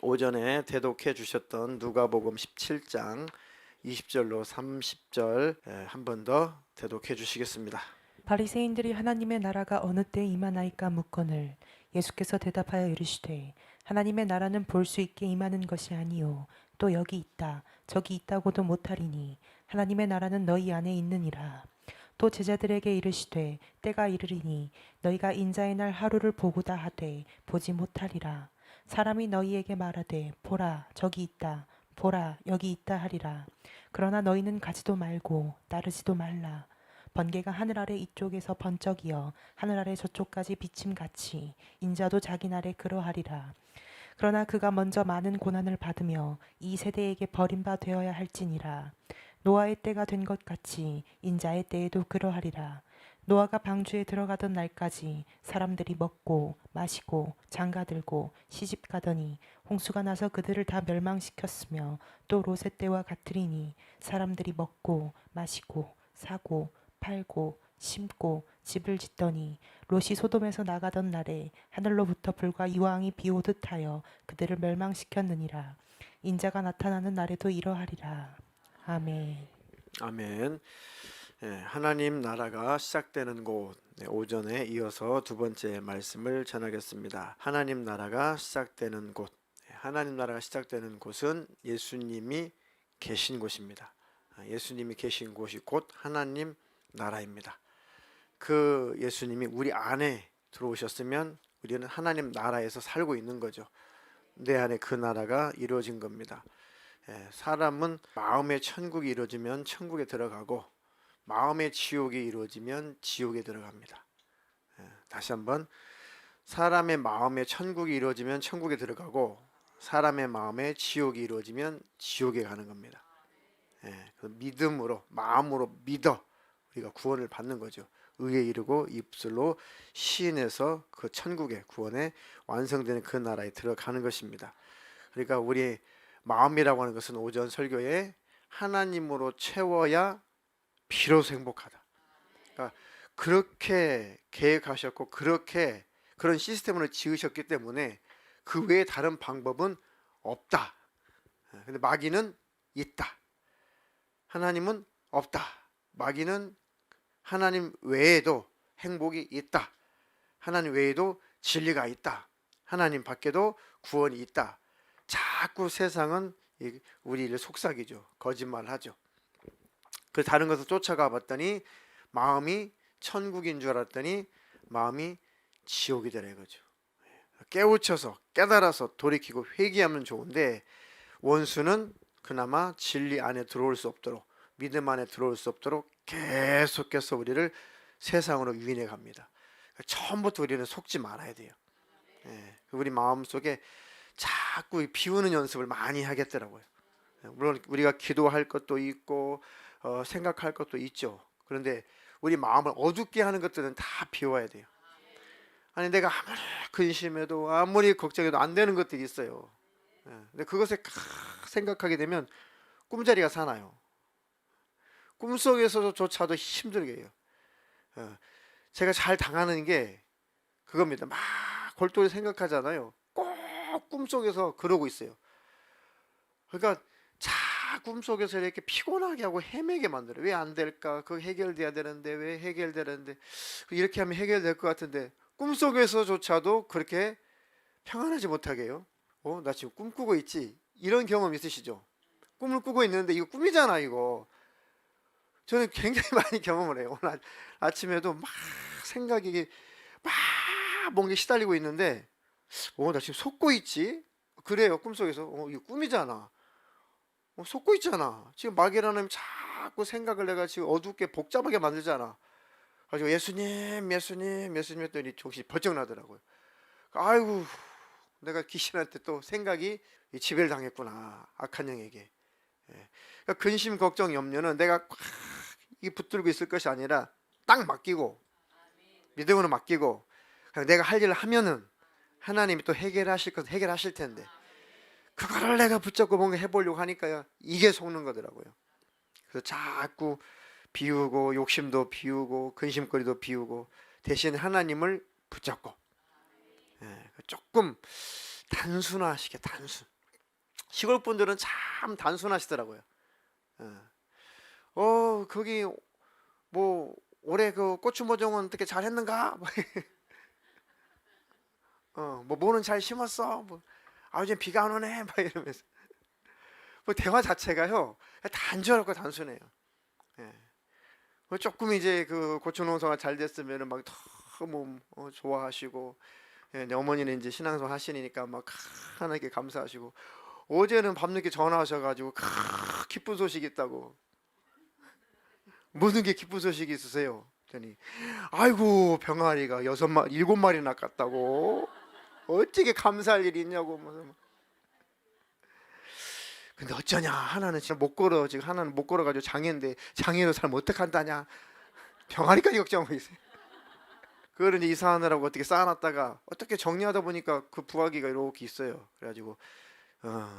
오전에 대독해 주셨던 누가복음 17장 20절로 30절 한 번 더 대독해 주시겠습니다. 바리새인들이 하나님의 나라가 어느 때에 임하나이까 묻거늘 예수께서 대답하여 이르시되 하나님의 나라는 볼 수 있게 임하는 것이 아니요 또 여기 있다 저기 있다고도 못하리니 하나님의 나라는 너희 안에 있느니라. 또 제자들에게 이르시되 때가 이르리니 너희가 인자의 날 하루를 보고다 하되 보지 못하리라. 사람이 너희에게 말하되 보라 저기 있다 보라 여기 있다 하리라. 그러나 너희는 가지도 말고 따르지도 말라. 번개가 하늘 아래 이쪽에서 번쩍이어 하늘 아래 저쪽까지 비침같이 인자도 자기 날에 그러하리라. 그러나 그가 먼저 많은 고난을 받으며 이 세대에게 버림바 되어야 할지니라. 노아의 때가 된 것 같이 인자의 때에도 그러하리라. 노아가 방주에 들어가던 날까지 사람들이 먹고 마시고 장가들고 시집가더니 홍수가 나서 그들을 다 멸망시켰으며 또 롯의 때와 같으리니 사람들이 먹고 마시고 사고 팔고 심고 집을 짓더니 롯이 소돔에서 나가던 날에 하늘로부터 불과 이왕이 비오듯 하여 그들을 멸망시켰느니라. 인자가 나타나는 날에도 이러하리라. 아멘. 아멘. 하나님 나라가 시작되는 곳, 오전에 이어서 두 번째 말씀을 전하겠습니다. 하나님 나라가 시작되는 곳, 하나님 나라가 시작되는 곳은 예수님이 계신 곳입니다. 예수님이 계신 곳이 곧 하나님 나라입니다. 그 예수님이 우리 안에 들어오셨으면 우리는 하나님 나라에서 살고 있는 거죠. 내 안에 그 나라가 이루어진 겁니다. 사람은 마음의 천국이 이루어지면 천국에 들어가고 마음의 지옥이 이루어지면 지옥에 들어갑니다. 다시 한번, 사람의 마음의 천국이 이루어지면 천국에 들어가고 사람의 마음의 지옥이 이루어지면 지옥에 가는 겁니다. 그 믿음으로, 마음으로 믿어 우리가 구원을 받는 거죠. 의에 이르고 입술로 시인해서 그 천국의 구원에 완성되는 그 나라에 들어가는 것입니다. 그러니까 우리 마음이라고 하는 것은 오전 설교에 하나님으로 채워야 비로소 행복하다. 그러니까 그렇게 계획하셨고 그렇게 그런 시스템으로 지으셨기 때문에 그 외에 다른 방법은 없다. 근데 마귀는 있다. 하나님은 없다. 마귀는 하나님 외에도 행복이 있다. 하나님 외에도 진리가 있다. 하나님 밖에도 구원이 있다. 자꾸 세상은 우리를 속삭이죠. 거짓말하죠. 그 다른 것을 쫓아가 봤더니 마음이 천국인 줄 알았더니 마음이 지옥이 되라 이거죠. 깨우쳐서 깨달아서 돌이키고 회개하면 좋은데 원수는 그나마 진리 안에 들어올 수 없도록, 믿음 안에 들어올 수 없도록 계속해서 우리를 세상으로 유인해 갑니다. 처음부터 우리는 속지 말아야 돼요. 우리 마음속에 자꾸 비우는 연습을 많이 하겠더라고요. 물론 우리가 기도할 것도 있고 생각할 것도 있죠. 그런데 우리 마음을 어둡게 하는 것들은 다 비워야 돼요. 아니 내가 아무리 근심해도 아무리 걱정해도 안 되는 것들이 있어요. 근데 그것에 생각하게 되면 꿈자리가 사나요. 꿈속에서조차도 힘들게 해요. 제가 잘 당하는 게 그겁니다. 막 골똘히 생각하잖아요. 꼭 꿈속에서 그러고 있어요. 그러니까 꿈속에서 이렇게 피곤하게 하고 헤매게 만들어요. 왜 안 될까? 그거 해결돼야 되는데 왜 해결되는데 이렇게 하면 해결될 것 같은데 꿈속에서조차도 그렇게 평안하지 못하게 해요. 나 지금 꿈꾸고 있지? 이런 경험 있으시죠? 꿈을 꾸고 있는데 이거 꿈이잖아 이거. 저는 굉장히 많이 경험을 해요. 오늘 아침에도 막 생각이 막 뭔가 시달리고 있는데 나 지금 속고 있지? 그래요. 꿈속에서 이거 꿈이잖아. 속고 있잖아. 지금 마귀라는 자꾸 생각을 내가 지금 어둡게 복잡하게 만들잖아. 가지고 예수님 했더니 정신이 번쩍 나더라고요. 아이고 내가 귀신한테 또 생각이 지배를 당했구나. 악한 영에게. 그러니까 근심 걱정 염려는 내가 이 붙들고 있을 것이 아니라 딱 맡기고 믿음으로 맡기고 그냥 내가 할 일을 하면은 하나님이 또 해결하실 것 해결하실 텐데 그거를 내가 붙잡고 뭔가 해보려고 하니까요 이게 속는 거더라고요. 그래서 자꾸 비우고 욕심도 비우고 근심거리도 비우고 대신 하나님을 붙잡고, 조금 단순하시게, 단순. 시골 분들은 참 단순하시더라고요. 거기 뭐 올해 그 고추 모종은 어떻게 잘 했는가? 뭐 뭐는 잘 심었어? 요즘 비가 안 오네. 막 이러면서 대화 자체가요 단조롭고 단순해요. 조금 이제 그 고추 농사가 잘 됐으면은 막 너무 좋아하시고, 내 어머니는 이제 신앙생활 하시니까 막 하나님께 감사하시고, 어제는 밤늦게 전화하셔가지고 기쁜 소식이 있다고. 무슨 게 기쁜 소식이 있으세요? 그랬더니 아이고 병아리가 6마리 7마리 낳았다고. 어떻게 감사할 일이 있냐고. 근데 어쩌냐, 하나는 진짜 못 걸어. 지금 하나는 못 걸어가지고 장애인데, 장애로 살면 어떡한다냐. 병아리까지 걱정하고 있어요. 그걸 이제 이사하느라고 어떻게 쌓아놨다가 어떻게 정리하다 보니까 그 부화기가 이렇게 있어요. 그래가지고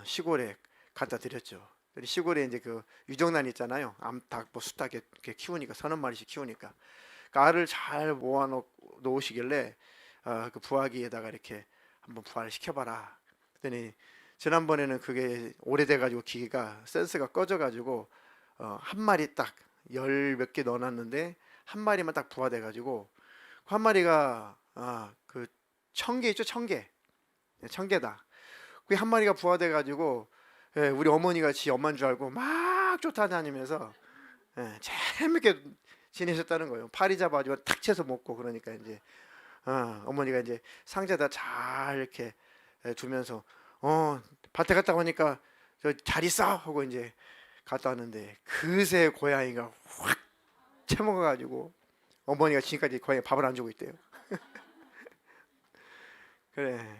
시골에 갖다 드렸죠. 시골에 이제 그 유정란 있잖아요. 암탉 뭐 수탉 이렇게 키우니까 30마리씩 키우니까 그 알을 잘 모아 놓으시길래 그 부화기에다가 이렇게 한번 부화를 시켜봐라. 그랬더니 지난번에는 그게 오래돼가지고 기계가 센서가 꺼져가지고 한 마리 딱 10몇 개 넣어놨는데 한 마리만 딱 부화돼가지고 한 마리가 그 1000개 있죠, 1000개. 1000개다. 그 한 마리가 부화돼가지고 우리 어머니가 지 엄마인 줄 알고 막 쫓아다니면서 재밌게 지내셨다는 거예요. 파리 잡아가지고 탁 채서 먹고. 그러니까 이제 어머니가 이제 상자에다 잘 이렇게 두면서 밭에 갔다 오니까 저 잘 있어 하고 이제 갔다 왔는데 그새 고양이가 확 채먹어가지고 어머니가 지금까지 고양이 밥을 안 주고 있대요.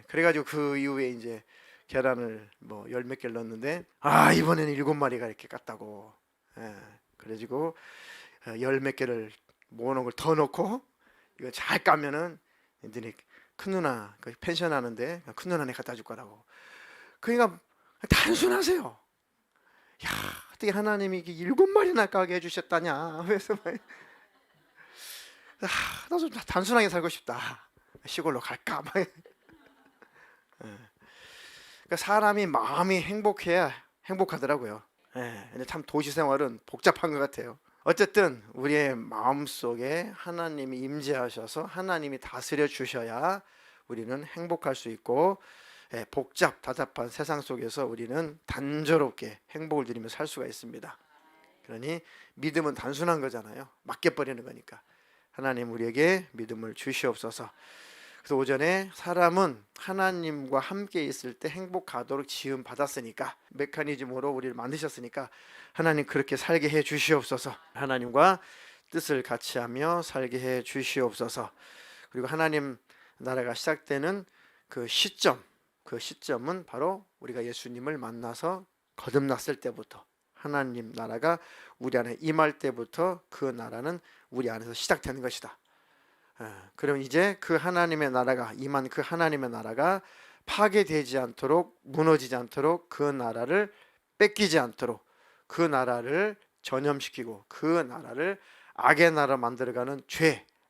그래가지고 그 이후에 이제 계란을 뭐 10몇 개를 넣었는데 이번에는 7마리가 이렇게 깠다고. 그래가지고 10몇 개를 모아놓은 걸 더 넣고 이거 잘 까면은 너네 큰 누나 그 펜션 하는데 큰 누나네 갖다 줄 거라고. 그러니까 단순하세요. 야, 어떻게 하나님이 이렇게 7마리나 까게 해주셨다냐. 그래서 나도 좀 단순하게 살고 싶다. 시골로 갈까? 그러니까 사람이 마음이 행복해야 행복하더라고요. 근데 참 도시 생활은 복잡한 것 같아요. 어쨌든 우리의 마음속에 하나님이 임재하셔서 하나님이 다스려 주셔야 우리는 행복할 수 있고, 복잡한 세상 속에서 우리는 단조롭게 행복을 누리며 살 수가 있습니다. 그러니 믿음은 단순한 거잖아요. 맡겨버리는 거니까. 하나님 우리에게 믿음을 주시옵소서. 그래서 오전에 사람은 하나님과 함께 있을 때 행복하도록 지음 받았으니까, 메커니즘으로 우리를 만드셨으니까 하나님 그렇게 살게 해 주시옵소서. 하나님과 뜻을 같이 하며 살게 해 주시옵소서. 그리고 하나님 나라가 시작되는 그 시점은 바로 우리가 예수님을 만나서 거듭났을 때부터, 하나님 나라가 우리 안에 임할 때부터 그 나라는 우리 안에서 시작되는 것이다. 그럼 이제 그 하나님의 나라가 임한 그 하나님의 나라가 파괴되지 않도록, 무너지지 않도록, 그 나라를 뺏기지 않도록, 그 나라를 전염시키고 그 나라를 악의 나라 만들어가는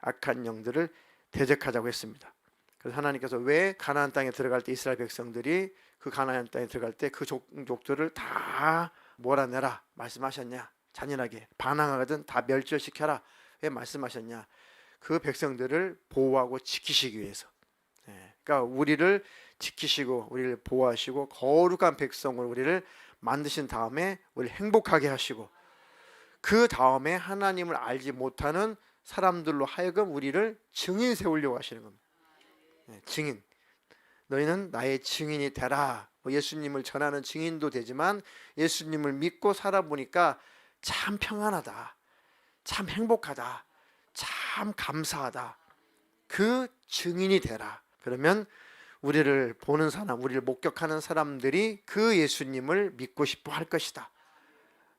악한 영들을 대적하자고 했습니다. 그래서 하나님께서 왜 가나안 땅에 들어갈 때 이스라엘 백성들이 그 가나안 땅에 들어갈 때 그 족족들을 다 몰아내라 말씀하셨냐? 잔인하게 반항하거든 다 멸절시켜라 왜 말씀하셨냐? 그 백성들을 보호하고 지키시기 위해서. 그러니까 우리를 지키시고 우리를 보호하시고 거룩한 백성으로 우리를 만드신 다음에 우리를 행복하게 하시고, 그 다음에 하나님을 알지 못하는 사람들로 하여금 우리를 증인 세우려고 하시는 겁니다. 증인. 너희는 나의 증인이 되라. 예수님을 전하는 증인도 되지만 예수님을 믿고 살아보니까 참 평안하다, 참 행복하다, 참 감사하다. 그 증인이 되라. 그러면 우리를 보는 사람, 우리를 목격하는 사람들이 그 예수님을 믿고 싶어 할 것이다.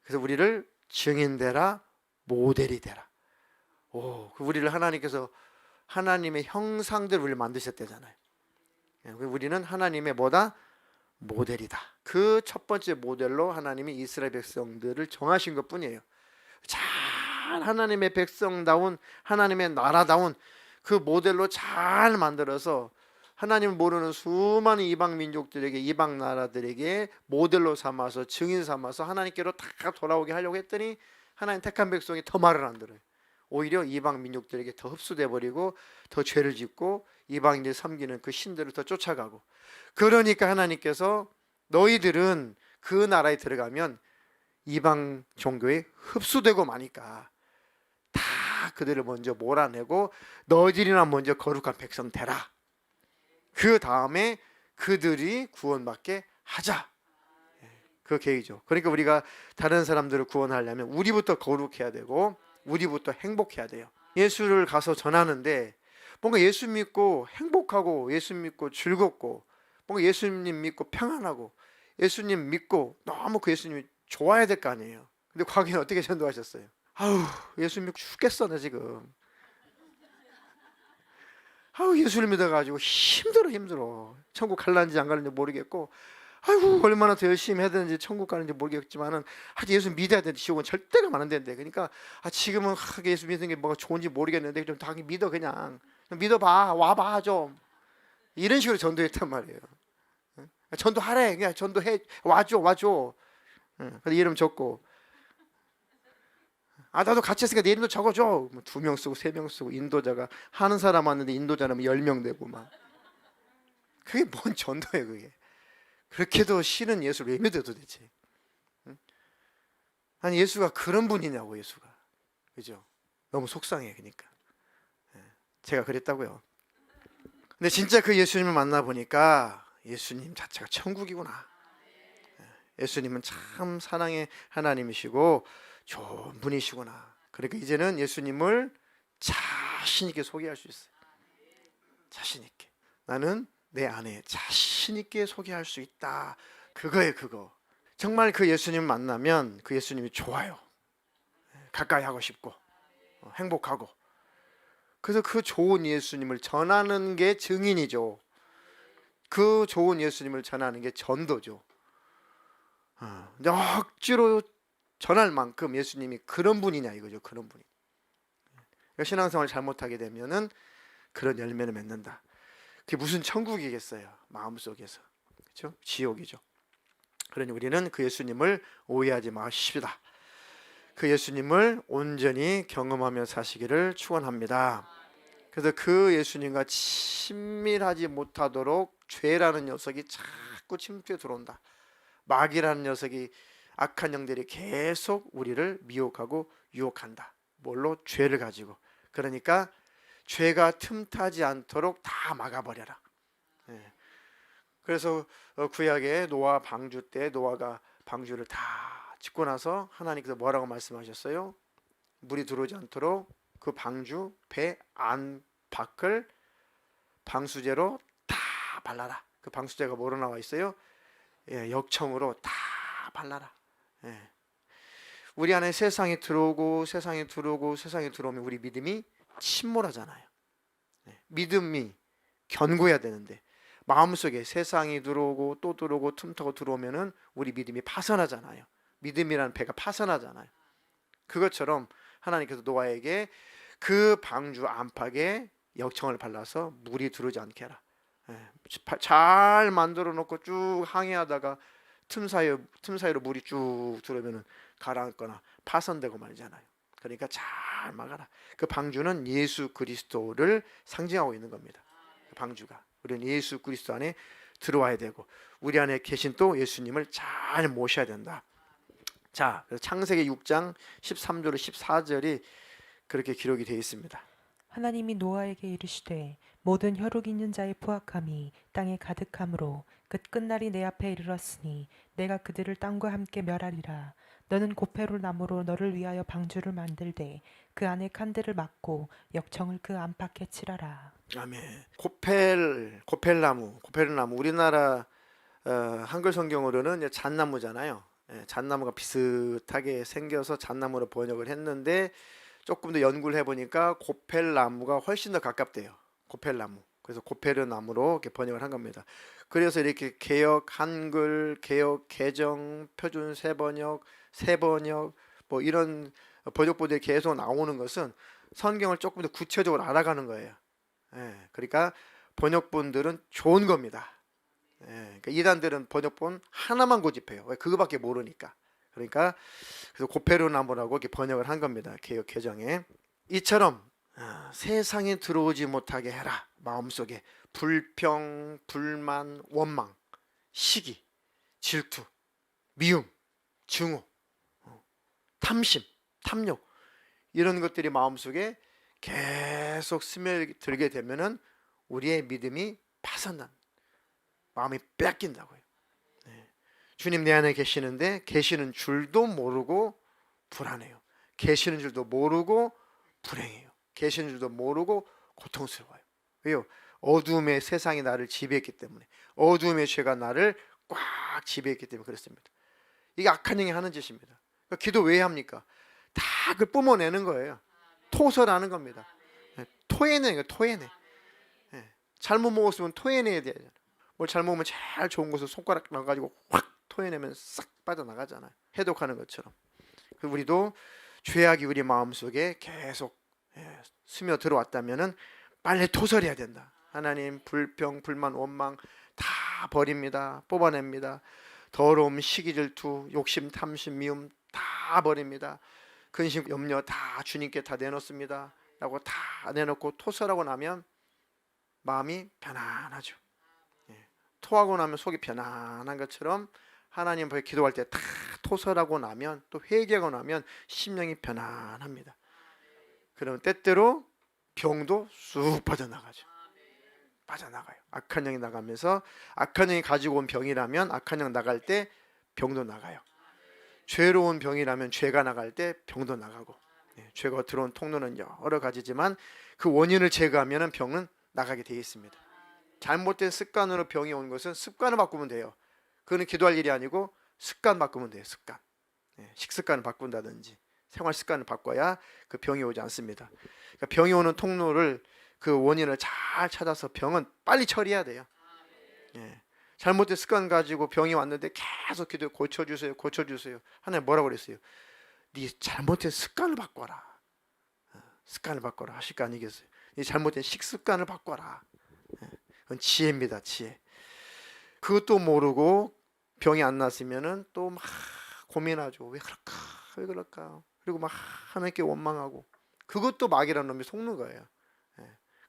그래서 우리를 증인되라, 모델이 되라. 우리를 하나님께서 하나님의 형상대로 우리를 만드셨대잖아요. 우리는 하나님의 뭐다? 모델이다. 그 첫 번째 모델로 하나님이 이스라엘 백성들을 정하신 것 뿐이에요. 잘 하나님의 백성다운, 하나님의 나라다운 그 모델로 잘 만들어서 하나님을 모르는 수많은 이방 민족들에게, 이방 나라들에게 모델로 삼아서, 증인 삼아서 하나님께로 다 돌아오게 하려고 했더니 하나님 택한 백성이 더 말을 안 들어요. 오히려 이방 민족들에게 더 흡수돼 버리고 더 죄를 짓고 이방인들이 섬기는 그 신들을 더 쫓아가고, 그러니까 하나님께서 너희들은 그 나라에 들어가면 이방 종교에 흡수되고 마니까 다 그들을 먼저 몰아내고 너희들이나 먼저 거룩한 백성 되라. 그 다음에 그들이 구원받게 하자. 그 계획이죠. 그러니까 우리가 다른 사람들을 구원하려면 우리부터 거룩해야 되고 우리부터 행복해야 돼요. 예수를 가서 전하는데 뭔가 예수 믿고 행복하고, 예수 믿고 즐겁고, 뭔가 예수님 믿고 평안하고, 예수님 믿고 너무 그 예수님이 좋아야 될 거 아니에요. 근데 과거에 어떻게 전도하셨어요? 아우, 예수 믿고 죽겠어 나 지금. 아우, 예수를 믿어가지고 힘들어. 천국 갈란지 안 갈란지 모르겠고, 아이고 얼마나 더 열심히 해야 되는지, 천국 가는지 모르겠지만은 하여튼 예수 믿어야 되는데 지옥은 절대 가면 안 되는데, 그러니까 지금은 예수 믿는 게 뭐가 좋은지 모르겠는데 좀 다 믿어, 그냥 믿어봐, 와봐 좀, 이런 식으로 전도했단 말이에요. 전도하래, 그냥 전도해, 와줘. 그래서 이름 적고, 나도 같이 했으니까 내 이름도 적어줘. 2명 쓰고 3명 쓰고, 인도자가 하는 사람 왔는데 인도자는 10명 되고 막. 그게 뭔 전도예요 그게. 그렇게도 싫은 예수를 왜 믿어 도대체? 아니 예수가 그런 분이냐고, 예수가. 그죠? 너무 속상해. 그러니까 제가 그랬다고요. 근데 진짜 그 예수님을 만나보니까 예수님 자체가 천국이구나. 예수님은 참 사랑의 하나님이시고 좋은 분이시구나. 그러니까 이제는 예수님을 자신 있게 소개할 수 있어요. 자신 있게. 나는 내 안에 자신 있게 소개할 수 있다. 그거예요, 그거. 정말 그 예수님 만나면 그 예수님이 좋아요. 가까이 하고 싶고 행복하고. 그래서 그 좋은 예수님을 전하는 게 증인이죠. 그 좋은 예수님을 전하는 게 전도죠. 근데 억지로 전할 만큼 예수님이 그런 분이냐 이거죠. 그런 분이. 그러니까 신앙생활을 잘못하게 되면은 그런 열매를 맺는다. 그게 무슨 천국이겠어요, 마음속에서. 그렇죠? 지옥이죠. 그러니 우리는 그 예수님을 오해하지 마십시다. 그 예수님을 온전히 경험하며 사시기를 축원합니다. 그래서 그 예수님과 친밀하지 못하도록 죄라는 녀석이 자꾸 침투해 들어온다. 마귀라는 녀석이, 악한 영들이 계속 우리를 미혹하고 유혹한다. 뭘로? 죄를 가지고. 그러니까 죄가 틈타지 않도록 다 막아버려라. 그래서 구약의 노아 방주 때 노아가 방주를 다 짓고 나서 하나님께서 뭐라고 말씀하셨어요? 물이 들어오지 않도록 그 방주 배 안팎을 방수제로 다 발라라. 그 방수제가 뭐로 나와 있어요? 역청으로 다 발라라. 우리 안에 세상이 들어오고 세상이 들어오면 우리 믿음이 침몰하잖아요. 믿음이 견고해야 되는데 마음속에 세상이 들어오고 또 들어오고 틈타고 들어오면은 우리 믿음이 파산하잖아요. 믿음이라는 배가 파산하잖아요. 그것처럼 하나님께서 노아에게 그 방주 안팎에 역청을 발라서 물이 들어오지 않게 해라. 잘 만들어 놓고 쭉 항해하다가 틈 사이로 물이 쭉 들어오면은 가라앉거나 파손되고 말잖아요. 그러니까 잘 막아라. 그 방주는 예수 그리스도를 상징하고 있는 겁니다. 그 방주가 우리는 예수 그리스도 안에 들어와야 되고 우리 안에 계신 또 예수님을 잘 모셔야 된다. 자, 그래서 창세기 6장 13절로 14절이 그렇게 기록이 되어 있습니다. 하나님이 노아에게 이르시되 모든 혈육 있는 자의 부악함이 땅에 가득함으로 끝날이 내 앞에 이르렀으니 내가 그들을 땅과 함께 멸하리라. 너는 고페루 나무로 너를 위하여 방주를 만들되 그 안에 칸들을 막고 역청을 그 안팎에 칠하라. 아멘. 고펠나무 우리나라 한글 성경으로는 잣나무잖아요. 잣나무가 비슷하게 생겨서 잣나무로 번역을 했는데 조금 더 연구를 해보니까 고펠나무가 훨씬 더 가깝대요. 고펠나무. 그래서 고페르 나무로 이렇게 번역을 한 겁니다. 그래서 이렇게 개역 한글, 개역 개정, 표준 세번역 뭐 이런 번역본들이 계속 나오는 것은 성경을 조금 더 구체적으로 알아가는 거예요. 예, 그러니까 번역본들은 좋은 겁니다. 예, 그러니까 이단들은 번역본 하나만 고집해요. 왜? 그거밖에 모르니까. 그러니까 그래서 고페르나무라고 이렇게 번역을 한 겁니다. 개역 개정에. 이처럼 세상에 들어오지 못하게 해라. 마음속에 불평, 불만, 원망, 시기, 질투, 미움, 증오, 탐심, 탐욕 이런 것들이 마음속에 계속 스며들게 되면은 우리의 믿음이 파산난, 마음이 뺏긴다고요. 네. 주님 내 안에 계시는데 계시는 줄도 모르고 불안해요. 계시는 줄도 모르고 불행해요. 계시는 줄도 모르고 고통스러워요. 왜요? 어두움의 세상이 나를 지배했기 때문에, 어두움의 죄가 나를 꽉 지배했기 때문에 그렇습니다. 이게 악한 영이 하는 짓입니다. 그러니까 기도 왜 합니까? 다 그 뿜어내는 거예요. 토설하는 겁니다. 예, 토해내는 거예요. 토해내. 예, 잘못 먹었으면 토해내야 되잖아요. 뭘 잘못 먹으면 제일 좋은 것을 손가락 넣어가지고 확 토해내면 싹 빠져나가잖아요. 해독하는 것처럼. 우리도 죄악이 우리 마음속에 계속 스며 들어왔다면은 빨리 토설해야 된다. 하나님 불평, 불만, 원망 다 버립니다. 뽑아냅니다. 더러움, 시기, 질투, 욕심, 탐심, 미움 다 버립니다. 근심, 염려 다 주님께 다 내놓습니다. 라고 다 내놓고 토설하고 나면 마음이 편안하죠. 토하고 나면 속이 편안한 것처럼 하나님 앞에 기도할 때 다 토설하고 나면 또 회개하고 나면 심령이 편안합니다. 그러면 때때로 병도 쑥 빠져나가죠. 빠져나가요. 악한 영이 나가면서 악한 영이 가지고 온 병이라면 악한 영 나갈 때 병도 나가요. 죄로운 병이라면 죄가 나갈 때 병도 나가고 죄가 들어온 통로는 여러 가지지만 그 원인을 제거하면 병은 나가게 되어 있습니다. 잘못된 습관으로 병이 온 것은 습관을 바꾸면 돼요. 그거는 기도할 일이 아니고 습관 바꾸면 돼요. 습관. 식습관을 바꾼다든지 생활 습관을 바꿔야 그 병이 오지 않습니다. 그러니까 병이 오는 통로를 그 원인을 잘 찾아서 병은 빨리 처리해야 돼요. 잘못된 습관 가지고 병이 왔는데 계속 기도해 고쳐주세요. 고쳐주세요. 하나님 뭐라고 그랬어요? 네 잘못된 습관을 바꿔라. 습관을 바꿔라 하실 거 아니겠어요? 네 잘못된 식습관을 바꿔라. 그건 지혜입니다. 지혜. 그것도 모르고 병이 안 났으면은 또 막 고민하죠. 왜 그럴까? 왜 그럴까? 그리고 막 하나님께 원망하고 그것도 마귀라는 놈이 속는 거예요.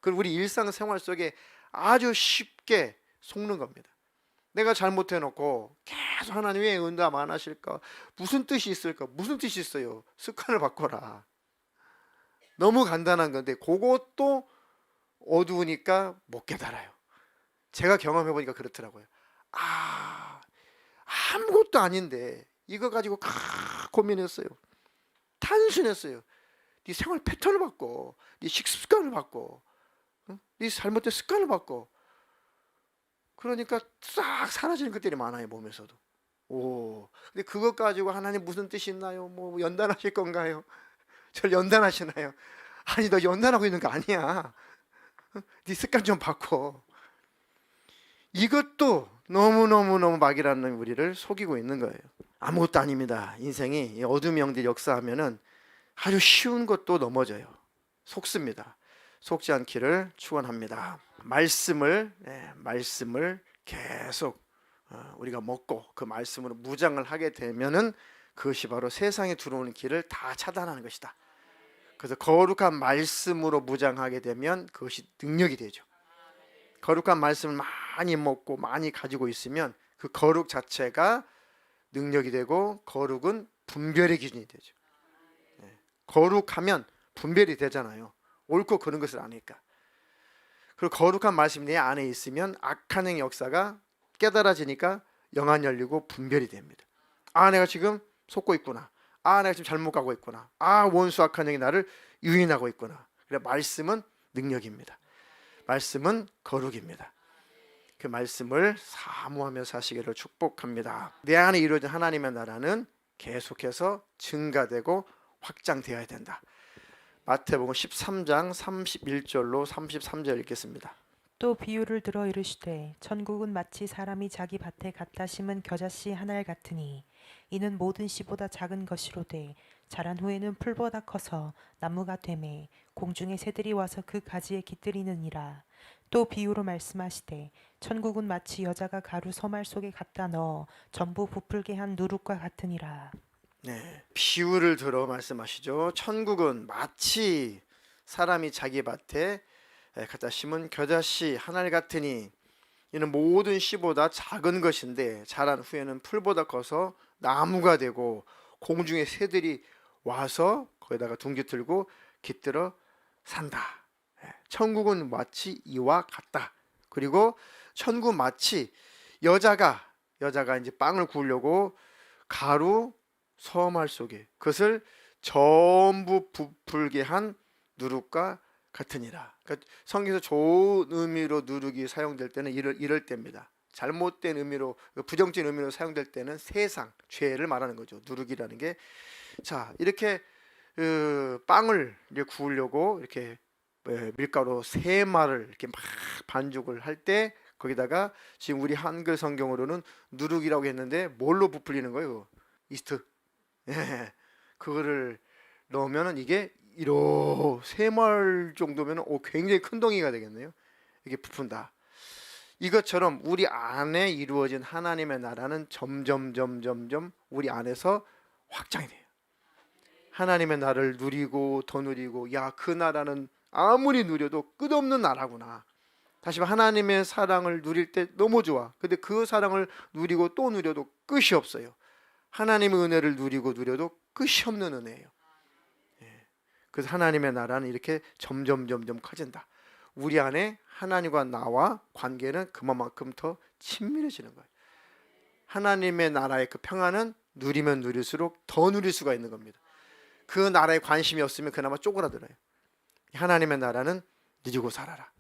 그리고 우리 일상생활 속에 아주 쉽게 속는 겁니다. 내가 잘못해놓고 계속 하나님 왜 응답 안 하실까? 무슨 뜻이 있을까? 무슨 뜻이 있어요? 습관을 바꿔라. 너무 간단한 건데 그것도 어두우니까 못 깨달아요. 제가 경험해보니까 그렇더라고요. 아무것도 아닌데 이거 가지고 고민했어요. 단순했어요. 네 생활 패턴을 바꿔. 네 식습관을 바꿔. 네 잘못된 습관을 바꿔. 그러니까 싹 사라지는 것들이 많아요. 몸에서도. 근데 그것 가지고 하나님 무슨 뜻이 있나요? 뭐 연단하실 건가요? 저를 연단하시나요? 아니 너 연단하고 있는 거 아니야. 네 습관 좀 바꿔. 이것도 너무너무 마귀라는 우리를 속이고 있는 거예요. 아무것도 아닙니다. 인생이 어둠의 영들이 역사하면은 아주 쉬운 것도 넘어져요. 속습니다. 속지 않기를 축원합니다. 말씀을 계속 우리가 먹고 그 말씀으로 무장을 하게 되면은 그것이 바로 세상에 들어오는 길을 다 차단하는 것이다. 그래서 거룩한 말씀으로 무장하게 되면 그것이 능력이 되죠. 거룩한 말씀을 많이 먹고 많이 가지고 있으면 그 거룩 자체가 능력이 되고 거룩은 분별의 기준이 되죠. 거룩하면 분별이 되잖아요. 옳고 그른 것을 아니까. 그리고 거룩한 말씀이 내 안에 있으면 악한 행의 역사가 깨달아지니까 영안 열리고 분별이 됩니다. 내가 지금 속고 있구나. 내가 지금 잘못 가고 있구나. 원수 악한 영이 나를 유인하고 있구나. 그래 말씀은 능력입니다. 말씀은 거룩입니다. 그 말씀을 사모하며 사시기를 축복합니다. 내 안에 이루어진 하나님의 나라는 계속해서 증가되고 확장되어야 된다. 마태복음 13장 31절로 33절 읽겠습니다. 또 비유를 들어 이르시되 천국은 마치 사람이 자기 밭에 갖다 심은 겨자씨 한 알 같으니 이는 모든 씨보다 작은 것이로되 자란 후에는 풀보다 커서 나무가 되매 공중의 새들이 와서 그 가지에 깃들이느니라. 또 비유로 말씀하시되 천국은 마치 여자가 가루 서말 속에 갖다 넣어 전부 부풀게 한 누룩과 같으니라. 네, 비유를 들어 말씀하시죠. 천국은 마치 사람이 자기 밭에 갖다 심은 겨자씨 한 알 같으니 이는 모든 씨보다 작은 것인데 자란 후에는 풀보다 커서 나무가 되고 공중의 새들이 와서 거기다가 둥지 틀고 깃들어 산다. 천국은 마치 이와 같다. 그리고 천국 마치 여자가 이제 빵을 구우려고 가루 서말 속에 그것을 전부 부풀게 한 누룩과 같으니라. 그러니까 성경에서 좋은 의미로 누룩이 사용될 때는 이럴 때입니다. 잘못된 의미로, 부정적인 의미로 사용될 때는 세상 죄를 말하는 거죠. 누룩이라는 게. 자, 이렇게 빵을 이제 구우려고 이렇게 밀가루 3마를 이렇게 막 반죽을 할 때 거기다가 지금 우리 한글 성경으로는 누룩이라고 했는데 뭘로 부풀리는 거예요? 이스트. 예, 그거를 넣으면은 이게 3말 정도면 굉장히 큰 덩이가 되겠네요. 이게 부푼다. 이것처럼 우리 안에 이루어진 하나님의 나라는 점점 우리 안에서 확장이 돼요. 하나님의 나라를 누리고 더 누리고, 야, 그 나라는 아무리 누려도 끝없는 나라구나. 다시 말해 하나님의 사랑을 누릴 때 너무 좋아. 근데 그 사랑을 누리고 또 누려도 끝이 없어요. 하나님의 은혜를 누리고 누려도 끝이 없는 은혜예요. 그래서 하나님의 나라는 이렇게 점점 커진다. 우리 안에 하나님과 나와 관계는 그만큼 더 친밀해지는 거예요. 하나님의 나라의 그 평안은 누리면 누릴수록 더 누릴 수가 있는 겁니다. 그 나라에 관심이 없으면 그나마 쪼그라들어요. 하나님의 나라는 누리고 살아라.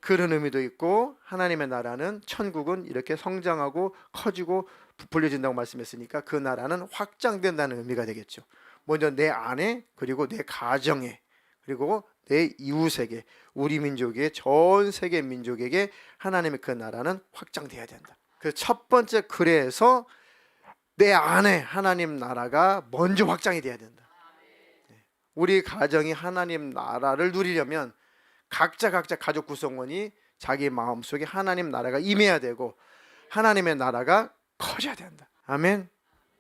그런 의미도 있고, 하나님의 나라는, 천국은 이렇게 성장하고 커지고 부풀려진다고 말씀했으니까 그 나라는 확장된다는 의미가 되겠죠. 먼저 내 안에, 그리고 내 가정에, 그리고 내 이웃에게, 우리 민족의 전 세계 민족에게 하나님의 그 나라는 확장돼야 된다. 그 첫 번째, 그래서 내 안에 하나님 나라가 먼저 확장이 돼야 된다. 우리 가정이 하나님 나라를 누리려면 각자 가족 구성원이 자기 마음속에 하나님 나라가 임해야 되고 하나님의 나라가 커져야 된다. 아멘.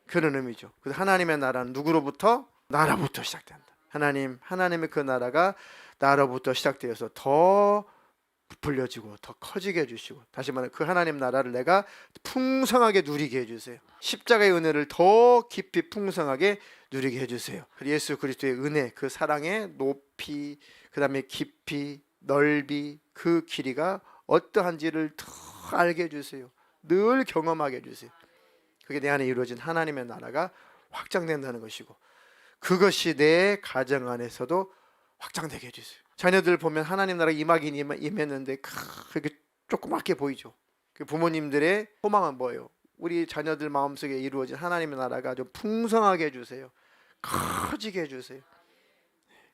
그런 의미죠. 그래서 하나님의 나라는 누구로부터? 나라부터 시작된다. 하나님의 그 나라가 나로부터 시작되어서 더 부풀려지고 더 커지게 해주시고, 다시 말해 그 하나님 나라를 내가 풍성하게 누리게 해주세요. 십자가의 은혜를 더 깊이 풍성하게 누리게 해주세요. 예수 그리스도의 은혜, 그 사랑의 높이, 그 다음에 깊이, 넓이, 그 길이가 어떠한지를 더 알게 해주세요. 늘 경험하게 해주세요. 그게 내 안에 이루어진 하나님의 나라가 확장된다는 것이고, 그것이 내 가정 안에서도 확장되게 해주세요. 자녀들 보면 하나님 나라 임하긴 임했는데 그렇게 조그맣게 보이죠. 그 부모님들의 소망은 뭐예요? 우리 자녀들 마음속에 이루어진 하나님의 나라가 좀 풍성하게 해주세요. 커지게 해주세요.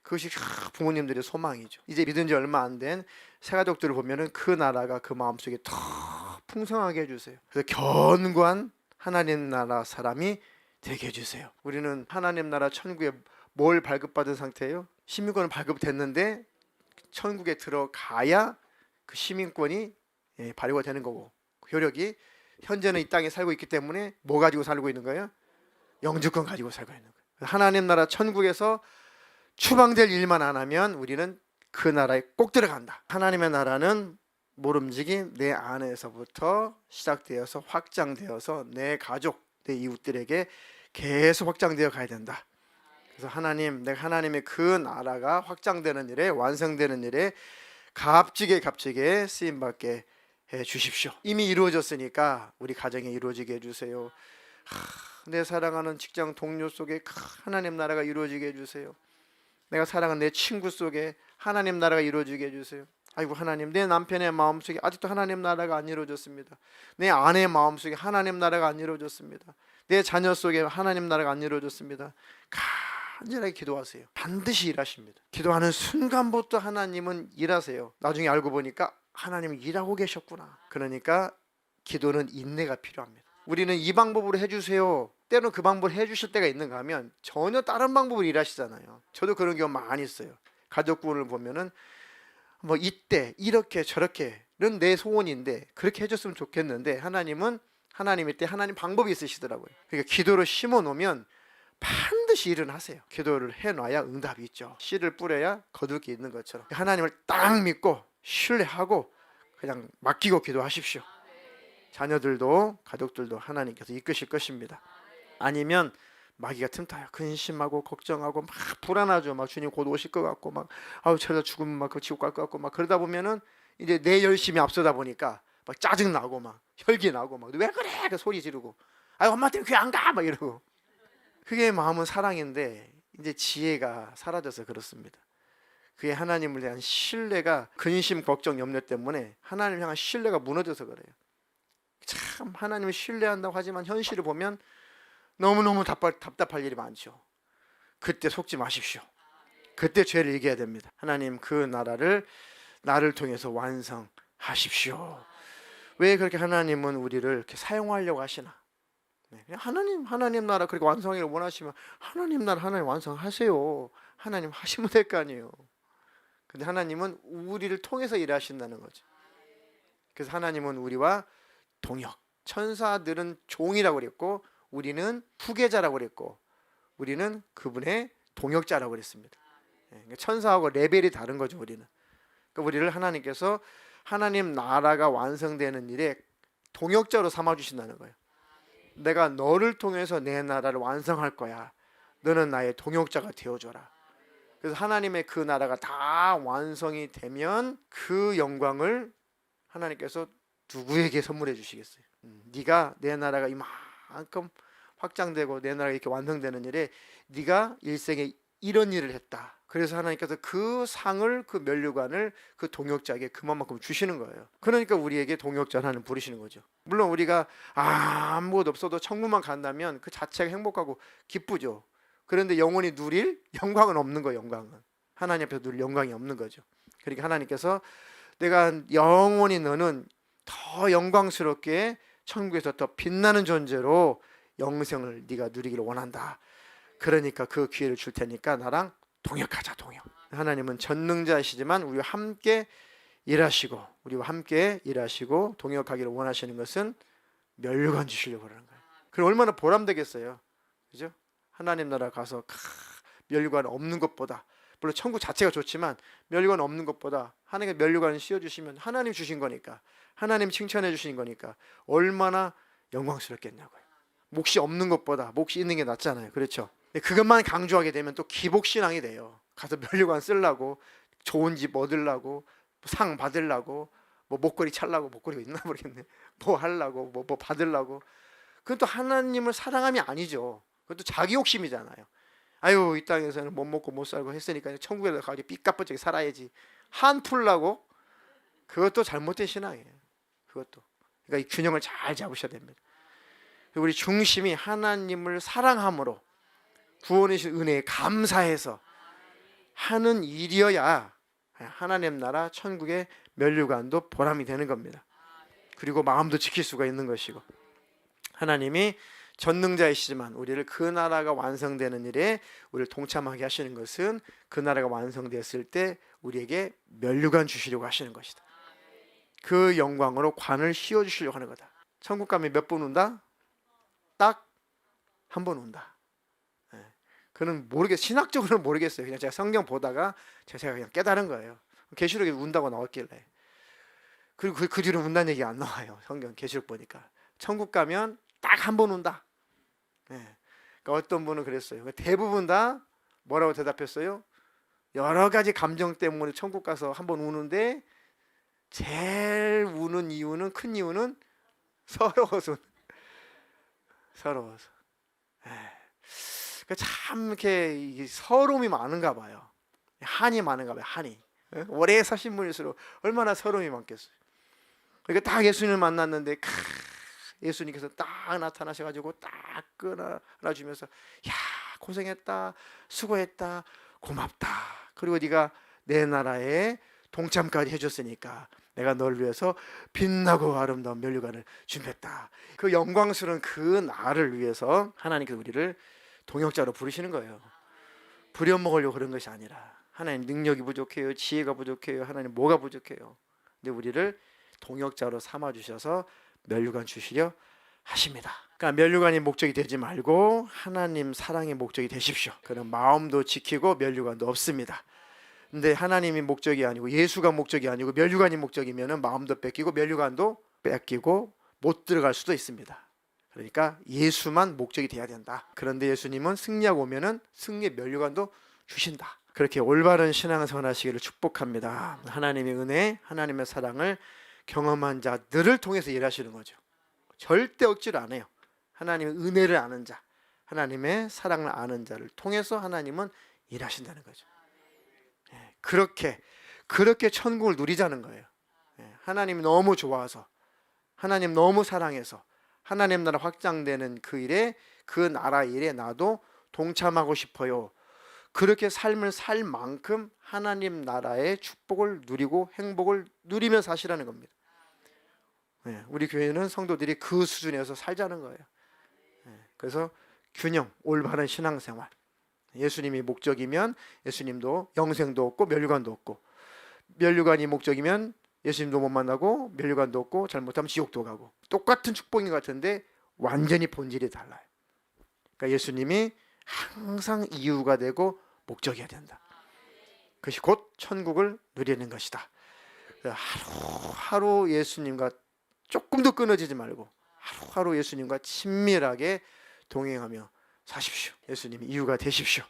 그것이 부모님들의 소망이죠. 이제 믿은 지 얼마 안 된 새가족들을 보면은 그 나라가 그 마음속에 더 풍성하게 해주세요. 그래서 견고한 하나님 나라 사람이 되게 해주세요. 우리는 하나님 나라 천국에 뭘 발급받은 상태예요? 시민권은 발급됐는데 천국에 들어가야 그 시민권이 발효가 되는 거고, 효력이, 현재는 이 땅에 살고 있기 때문에 뭐 가지고 살고 있는 거예요? 영주권 가지고 살고 있는 거예요. 하나님 나라 천국에서 추방될 일만 안 하면 우리는 그 나라에 꼭 들어간다. 하나님의 나라는 모름지기 내 안에서부터 시작되어서 확장되어서 내 가족, 내 이웃들에게 계속 확장되어 가야 된다. 그래서 내가 하나님의 그 나라가 확장되는 일에, 완성되는 일에 값지게 쓰임받게 해 주십시오. 이미 이루어졌으니까 우리 가정에 이루어지게 해주세요. 내 사랑하는 직장 동료 속에 하나님 나라가 이루어지게 해주세요. 내가 사랑하는 내 친구 속에 하나님 나라가 이루어지게 해주세요. 아이고 하나님, 내 남편의 마음속에 아직도 하나님 나라가 안 이루어졌습니다. 내 아내의 마음속에 하나님 나라가 안 이루어졌습니다. 내 자녀 속에 하나님 나라가 안 이루어졌습니다. 간절하게 기도하세요. 반드시 일하십니다. 기도하는 순간부터 하나님은 일하세요. 나중에 알고 보니까 하나님이 일하고 계셨구나. 그러니까 기도는 인내가 필요합니다. 우리는 이 방법으로 해주세요. 때로는 그 방법을 해주실 때가 있는가 하면 전혀 다른 방법으로 일하시잖아요. 저도 그런 경우 많이 있어요. 가족분을 보면은 뭐 이때 이렇게 저렇게는 내 소원인데 그렇게 해줬으면 좋겠는데 하나님일 때 하나님 방법이 있으시더라고요. 그러니까 기도로 심어 놓으면 반드시 일은 하세요. 기도를 해놔야 응답이 있죠. 씨를 뿌려야 거둘 게 있는 것처럼 하나님을 딱 믿고 신뢰하고 그냥 맡기고 기도하십시오. 자녀들도 가족들도 하나님께서 이끄실 것입니다. 아니면 마귀가 틈타요. 근심하고 걱정하고 막 불안하죠. 막 주님 곧 오실 것 같고 막 아우 저러다 죽으면 막 그 지옥 갈 것 같고 막 그러다 보면은 이제 내 열심이 앞서다 보니까 막 짜증 나고 막 혈기 나고 막 왜 그래 그 소리 지르고 아 엄마 때문에 교회 안 가 막 이러고 그게 마음은 사랑인데 이제 지혜가 사라져서 그렇습니다. 그게 하나님을 대한 신뢰가 근심 걱정 염려 때문에 하나님 향한 신뢰가 무너져서 그래요. 참 하나님을 신뢰한다고 하지만 현실을 보면 너무너무 답답할 일이 많죠. 그때 속지 마십시오. 그때 죄를 이겨야 됩니다. 하나님 그 나를 통해서 완성하십시오. 왜 그렇게 하나님은 우리를 이렇게 사용하려고 하시나? 그냥 하나님 나라 그렇게 완성하기를 원하시면 하나님 나라 하나님 완성하세요. 하나님 하시면 될 거 아니에요. 근데 하나님은 우리를 통해서 일하신다는 거죠. 그래서 하나님은 우리와 동역. 천사들은 종이라고 그랬고 우리는 후계자라고 그랬고 우리는 그분의 동역자라고 그랬습니다. 천사하고 레벨이 다른 거죠. 우리는. 그러니까 우리를 하나님께서 하나님 나라가 완성되는 일에 동역자로 삼아 주신다는 거예요. 내가 너를 통해서 내 나라를 완성할 거야. 너는 나의 동역자가 되어줘라. 그래서 하나님의 그 나라가 다 완성이 되면 그 영광을 하나님께서 누구에게 선물해 주시겠어요? 네가 내 나라가 이만큼 확장되고 내 나라가 이렇게 완성되는 일에 네가 일생에 이런 일을 했다. 그래서 하나님께서 그 상을 그 면류관을 그 동역자에게 그만큼 주시는 거예요. 그러니까 우리에게 동역자를 하나님 부르시는 거죠. 물론 우리가 아무것도 없어도 천국만 간다면 그 자체가 행복하고 기쁘죠. 그런데 영원히 누릴 영광은 없는 거예요. 영광은 하나님 앞에서 누릴 영광이 없는 거죠. 그러니까 하나님께서 내가 영원히 너는 더 영광스럽게 천국에서 더 빛나는 존재로 영생을 네가 누리기를 원한다. 그러니까 그 기회를 줄 테니까 나랑 동역하자. 동역. 하나님은 전능자이시지만 우리와 함께 일하시고 동역하기를 원하시는 것은 면류관 주시려고 하는 거예요. 그럼 얼마나 보람되겠어요. 그죠? 하나님 나라 가서 면류관 없는 것보다 물론 천국 자체가 좋지만 면류관 없는 것보다 하나님께 면류관을 씌워주시면 하나님 주신 거니까 하나님 칭찬해 주신 거니까 얼마나 영광스럽겠냐고요. 몫이 없는 것보다 몫이 있는 게 낫잖아요. 그렇죠? 그것만 강조하게 되면 또 기복신앙이 돼요. 가서 면류관 쓰려고 좋은 집 얻으려고 상 받으려고 뭐 목걸이 찰라고 목걸이가 있나 모르겠네. 뭐 하려고 뭐 받으려고 그건 또 하나님을 사랑함이 아니죠. 그것도 자기 욕심이잖아요. 아유 이 땅에서는 못 먹고 못 살고 했으니까 천국에 가서 삐까뻔쩍 살아야지 한풀라고 그것도 잘못된 신앙이에요. 그것도 그러니까 이 균형을 잘 잡으셔야 됩니다. 우리 중심이 하나님을 사랑함으로 구원해 주신 은혜에 감사해서 하는 일이어야 하나님 나라 천국의 면류관도 보람이 되는 겁니다. 그리고 마음도 지킬 수가 있는 것이고 하나님이 전능자이시지만 우리를 그 나라가 완성되는 일에 우리를 동참하게 하시는 것은 그 나라가 완성되었을 때 우리에게 면류관 주시려고 하시는 것이다. 그 영광으로 관을 씌워주시려고 하는 거다. 천국 가면 몇 번 온다? 딱 한 번 온다. 그는 신학적으로는 모르겠어요. 그냥 제가 성경 보다가 제가 그냥 깨달은 거예요. 계시록에 운다고 나왔길래. 그리고 그 뒤로 운다는 얘기 안 나와요. 성경 계시록 보니까 천국 가면 딱 한 번 온다. 그러니까 어떤 분은 그랬어요. 대부분 다 뭐라고 대답했어요? 여러 가지 감정 때문에 천국 가서 한 번 우는데 제일 우는 이유는 큰 이유는 서러워서. 참 이렇게 서러움이 많은가 봐요. 한이 많은가 봐요. 한이. 오래 사신 분일수록 얼마나 서러움이 많겠어요. 그러니까 딱 예수님을 만났는데 예수님께서 딱 나타나셔가지고 딱 끌어주면서 야 고생했다 수고했다 고맙다 그리고 네가 내 나라에 동참까지 해줬으니까 내가 널 위해서 빛나고 아름다운 면류관을 준비했다. 그 영광스러운 그 날을 위해서 하나님께서 우리를 동역자로 부르시는 거예요. 부려먹으려고 그런 것이 아니라 하나님 능력이 부족해요, 지혜가 부족해요, 하나님 뭐가 부족해요. 근데 우리를 동역자로 삼아주셔서 면류관 주시려 하십니다. 그러니까 면류관이 목적이 되지 말고 하나님 사랑의 목적이 되십시오. 그런 마음도 지키고 면류관도 없습니다. 근데 하나님이 목적이 아니고 예수가 목적이 아니고 면류관이 목적이면 마음도 뺏기고 면류관도 뺏기고 못 들어갈 수도 있습니다. 그러니까 예수만 목적이 돼야 된다. 그런데 예수님은 승리하고 오면은 승리의 면류관도 주신다. 그렇게 올바른 신앙생활 하시기를 축복합니다. 하나님의 은혜, 하나님의 사랑을 경험한 자들을 통해서 일하시는 거죠. 절대 억지로 안 해요. 하나님의 은혜를 아는 자, 하나님의 사랑을 아는 자를 통해서 하나님은 일하신다는 거죠. 그렇게 천국을 누리자는 거예요. 하나님이 너무 좋아서, 하나님 너무 사랑해서 하나님 나라 확장되는 그 일에, 그 나라 일에 나도 동참하고 싶어요. 그렇게 삶을 살 만큼 하나님 나라의 축복을 누리고 행복을 누리며 사시라는 겁니다. 우리 교회는 성도들이 그 수준에서 살자는 거예요. 그래서 균형, 올바른 신앙생활. 예수님이 목적이면 예수님도 영생도 없고 면류관도 없고, 면류관이 목적이면 예수님도 못 만나고 면류관도 없고 잘못하면 지옥도 가고, 똑같은 축복인 것 같은데 완전히 본질이 달라요. 그러니까 예수님이 항상 이유가 되고 목적이어야 된다. 그것이 곧 천국을 누리는 것이다. 하루하루 예수님과 조금도 끊어지지 말고 하루하루 예수님과 친밀하게 동행하며 사십시오. 예수님이 이유가 되십시오.